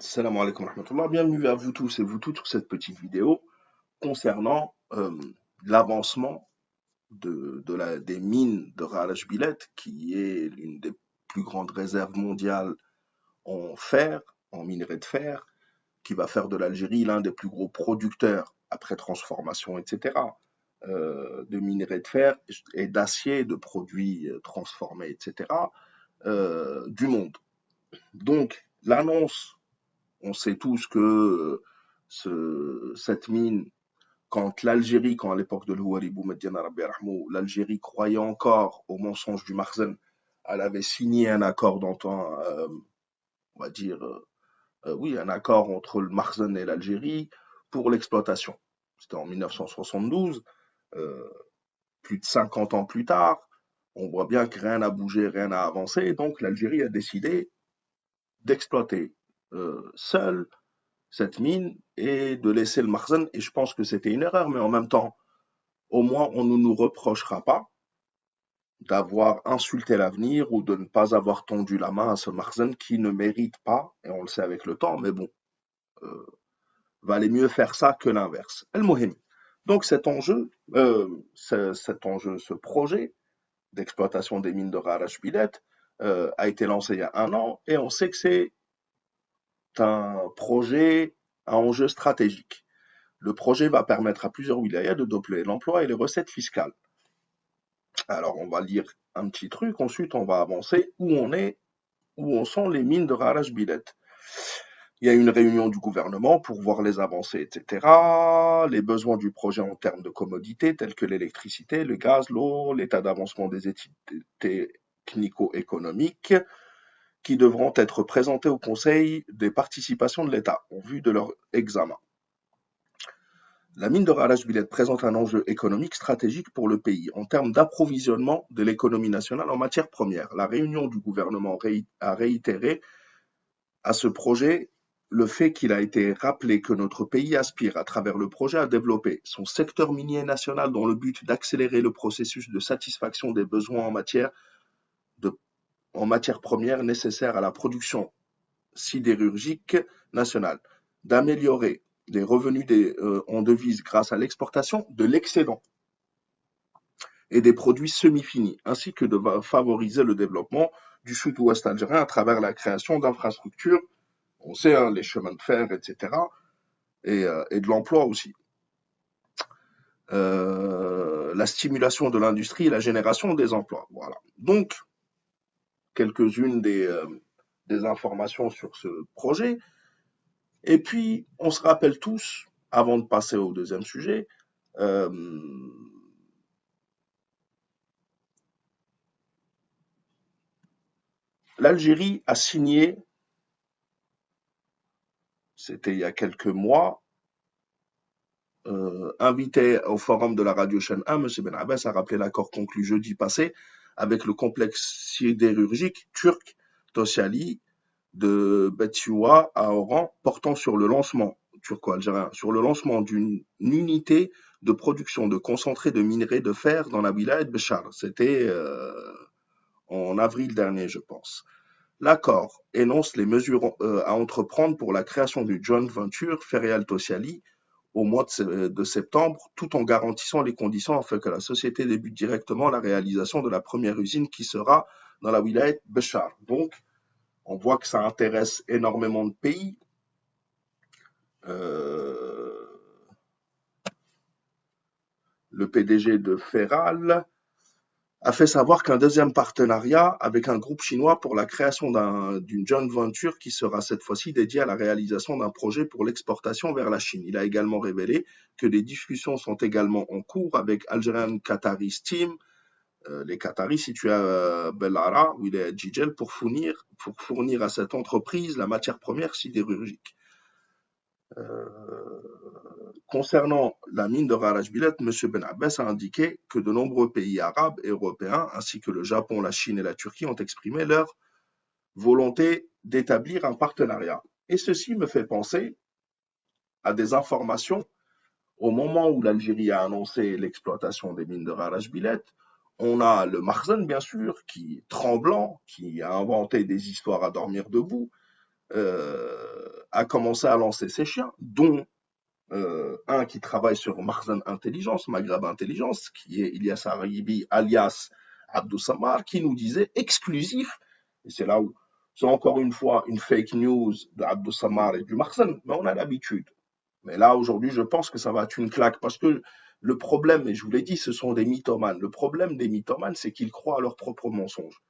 Salam alaikum wa rahmatullah. Bienvenue à vous tous et vous toutes sur cette petite vidéo concernant l'avancement des mines de Raraj Bilet, qui est l'une des plus grandes réserves mondiales en fer, en minerai de fer, qui va faire de l'Algérie l'un des plus gros producteurs, après transformation, etc., de minerai de fer et d'acier, de produits transformés, etc., du monde. Donc, l'annonce. On sait tous que cette mine, quand à l'époque de l'Houari Boumediene, l'Algérie croyait encore au mensonge du Marzen, elle avait signé un accord d'entente, on va dire, oui, un accord entre le Marzen et l'Algérie pour l'exploitation. C'était en 1972, euh, plus de 50 ans plus tard. On voit bien que rien n'a bougé, rien n'a avancé, donc l'Algérie a décidé d'exploiter seule cette mine et de laisser le Marzen. Et je pense que c'était une erreur, mais en même temps, au moins, on ne nous reprochera pas d'avoir insulté l'avenir ou de ne pas avoir tendu la main à ce Marzen qui ne mérite pas, et on le sait avec le temps, mais bon, euh, valait mieux faire ça que l'inverse. El Mohim. Donc ce projet d'exploitation des mines de Rarash Bilet a été lancé il y a un an et on sait que c'est un projet à enjeu stratégique. Le projet va permettre à plusieurs wilayas de doubler l'emploi et les recettes fiscales. Alors, on va lire un petit truc, ensuite on va avancer où en sont les mines de Raraj Bilet. Il y a une réunion du gouvernement pour voir les avancées, etc., les besoins du projet en termes de commodités telles que l'électricité, le gaz, l'eau, l'état d'avancement des études technico-économiques qui devront être présentés au Conseil des participations de l'État en vue de leur examen. La mine de Raraj Bilet présente un enjeu économique stratégique pour le pays en termes d'approvisionnement de l'économie nationale en matières premières. La réunion du gouvernement a réitéré à ce projet le fait qu'il a été rappelé que notre pays aspire, à travers le projet, à développer son secteur minier national dans le but d'accélérer le processus de satisfaction des besoins de, en matières premières nécessaires à la production sidérurgique nationale, d'améliorer les revenus en devises grâce à l'exportation de l'excédent et des produits semi-finis, ainsi que de favoriser le développement du sud-ouest algérien à travers la création d'infrastructures, on sait, hein, les chemins de fer, etc., et de l'emploi aussi. La stimulation de l'industrie et la génération des emplois. Voilà. Donc, quelques-unes des informations sur ce projet. Et puis, on se rappelle tous, avant de passer au deuxième sujet, euh, l'Algérie a signé, c'était il y a quelques mois, invité au forum de la radio chaîne 1, M. Ben Abbas a rappelé l'accord conclu jeudi passé avec le complexe sidérurgique turc Tosyalı de Betioua à Oran portant sur le lancement turco-algérien, sur le lancement d'une unité de production de concentré de minerais de fer dans la wilaya de Béchar. C'était en avril dernier, je pense. L'accord énonce les mesures à entreprendre pour la création du joint venture Ferreal Tosyalı au mois de septembre, tout en garantissant les conditions afin que la société débute directement la réalisation de la première usine qui sera dans la wilaya de Béchar. Donc, on voit que ça intéresse énormément de pays. Euh, le PDG de Ferral a fait savoir qu'un deuxième partenariat avec un groupe chinois pour la création d'une joint venture qui sera cette fois-ci dédiée à la réalisation d'un projet pour l'exportation vers la Chine. Il a également révélé que des discussions sont également en cours avec Algerian Qatari Steam, les Qataris situés à Bellara, où il est à Jijel, pour fournir à cette entreprise la matière première sidérurgique. Concernant la mine de Raraj Bilet, M. Ben Abbas a indiqué que de nombreux pays arabes et européens, ainsi que le Japon, la Chine et la Turquie, ont exprimé leur volonté d'établir un partenariat. Et ceci me fait penser à des informations au moment où l'Algérie a annoncé l'exploitation des mines de Raraj Bilet. On a le Marzen, bien sûr, qui est tremblant, qui a inventé des histoires à dormir debout, a commencé à lancer ses chiens, dont un qui travaille sur Makhzen Intelligence, Maghreb Intelligence, qui est Ilyas Haribi, alias Abdou Samar, qui nous disait exclusif, et c'est là où c'est encore une fois une fake news d'Abdou Samar et du Makhzen, mais on a l'habitude. Mais là, aujourd'hui, je pense que ça va être une claque parce que le problème, et je vous l'ai dit, ce sont des mythomanes. Le problème des mythomanes, c'est qu'ils croient à leurs propres mensonges.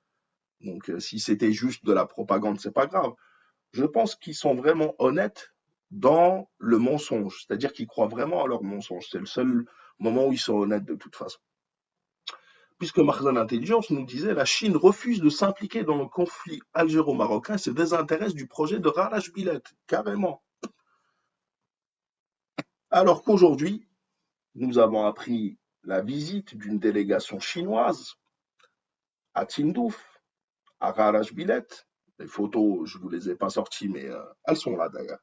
Donc, si c'était juste de la propagande, c'est pas grave. Je pense qu'ils sont vraiment honnêtes dans le mensonge, c'est-à-dire qu'ils croient vraiment à leur mensonge. C'est le seul moment où ils sont honnêtes de toute façon. Puisque Marzan Intelligence nous disait la Chine refuse de s'impliquer dans le conflit algéro-marocain et se désintéresse du projet de Raraj Bilet, carrément. Alors qu'aujourd'hui, nous avons appris la visite d'une délégation chinoise à Tindouf, à Raraj Bilet. Les photos, je ne vous les ai pas sorties, mais elles sont là d'ailleurs.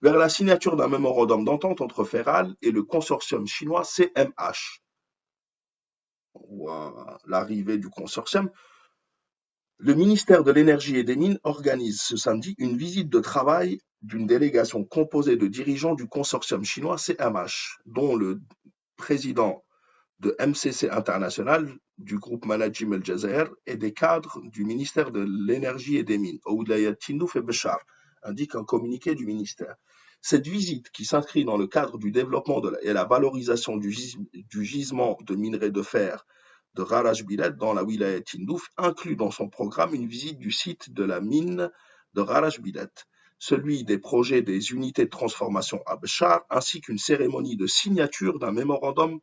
Vers la signature d'un mémorandum d'entente entre Feral et le consortium chinois CMH. Ou l'arrivée du consortium, le ministère de l'Énergie et des Mines organise ce samedi une visite de travail d'une délégation composée de dirigeants du consortium chinois CMH, dont le président de MCC International, du groupe Managim El Jazair et des cadres du ministère de l'Énergie et des Mines, Oulayat Tindouf et Béchar, indique un communiqué du ministère. Cette visite, qui s'inscrit dans le cadre du développement et la valorisation du gisement de minerais de fer de Raraj Bilet dans la wilaya Tindouf, inclut dans son programme une visite du site de la mine de Raraj Bilet, celui des projets des unités de transformation à Béchar, ainsi qu'une cérémonie de signature d'un mémorandum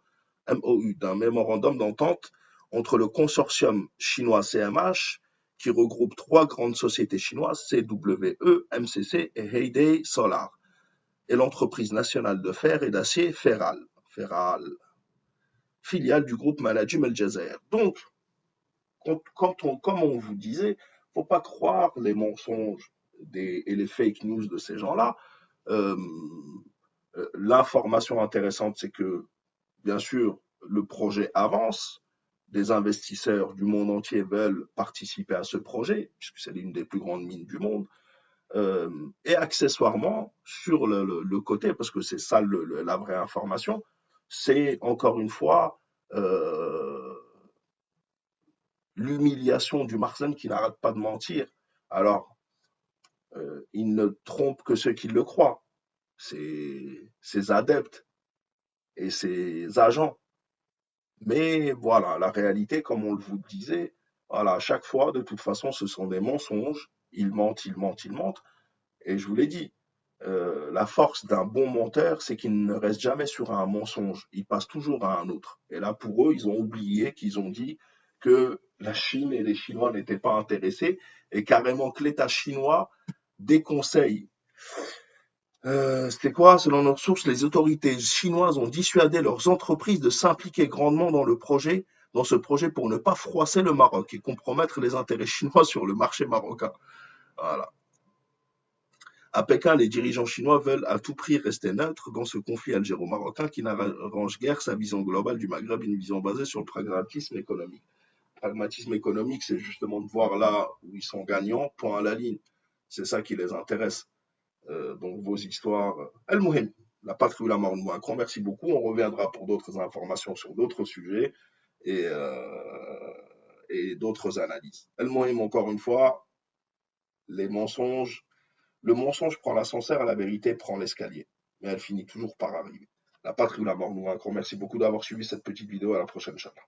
MOU, d'un mémorandum d'entente entre le consortium chinois CMH, qui regroupe trois grandes sociétés chinoises, CWE, MCC et Heyday Solar, et l'entreprise nationale de fer et d'acier Feral, filiale du groupe Managim El Jazair. Donc, comme on vous disait, il ne faut pas croire les mensonges et les fake news de ces gens-là. Euh, L'information intéressante, c'est que, bien sûr, le projet avance. Des investisseurs du monde entier veulent participer à ce projet, puisque c'est l'une des plus grandes mines du monde. Et accessoirement, sur le côté, parce que c'est ça la vraie information, c'est encore une fois l'humiliation du Marzen qui n'arrête pas de mentir. Alors, il ne trompe que ceux qui le croient, ses adeptes et ses agents. Mais voilà, la réalité, comme on vous le disait, voilà, à chaque fois, de toute façon, ce sont des mensonges. Ils mentent, ils mentent, ils mentent. Et je vous l'ai dit, la force d'un bon menteur, c'est qu'il ne reste jamais sur un mensonge. Il passe toujours à un autre. Et là, pour eux, ils ont oublié qu'ils ont dit que la Chine et les Chinois n'étaient pas intéressés et carrément que l'État chinois déconseille. C'était quoi? Selon nos sources, les autorités chinoises ont dissuadé leurs entreprises de s'impliquer grandement dans ce projet pour ne pas froisser le Maroc et compromettre les intérêts chinois sur le marché marocain. Voilà. À Pékin, les dirigeants chinois veulent à tout prix rester neutres dans ce conflit algéro-marocain qui n'arrange guère sa vision globale du Maghreb, une vision basée sur le pragmatisme économique. Le pragmatisme économique, c'est justement de voir là où ils sont gagnants, point à la ligne. C'est ça qui les intéresse. Donc vos histoires. El-Mouhem, la patrie ou la mort, nous un grand merci beaucoup. On reviendra pour d'autres informations sur d'autres sujets et, et d'autres analyses. El-Mouhem, encore une fois, les mensonges. Le mensonge prend l'ascenseur et la vérité prend l'escalier. Mais elle finit toujours par arriver. La patrie ou la mort, nous un grand merci beaucoup d'avoir suivi cette petite vidéo. À la prochaine, Inch'Allah.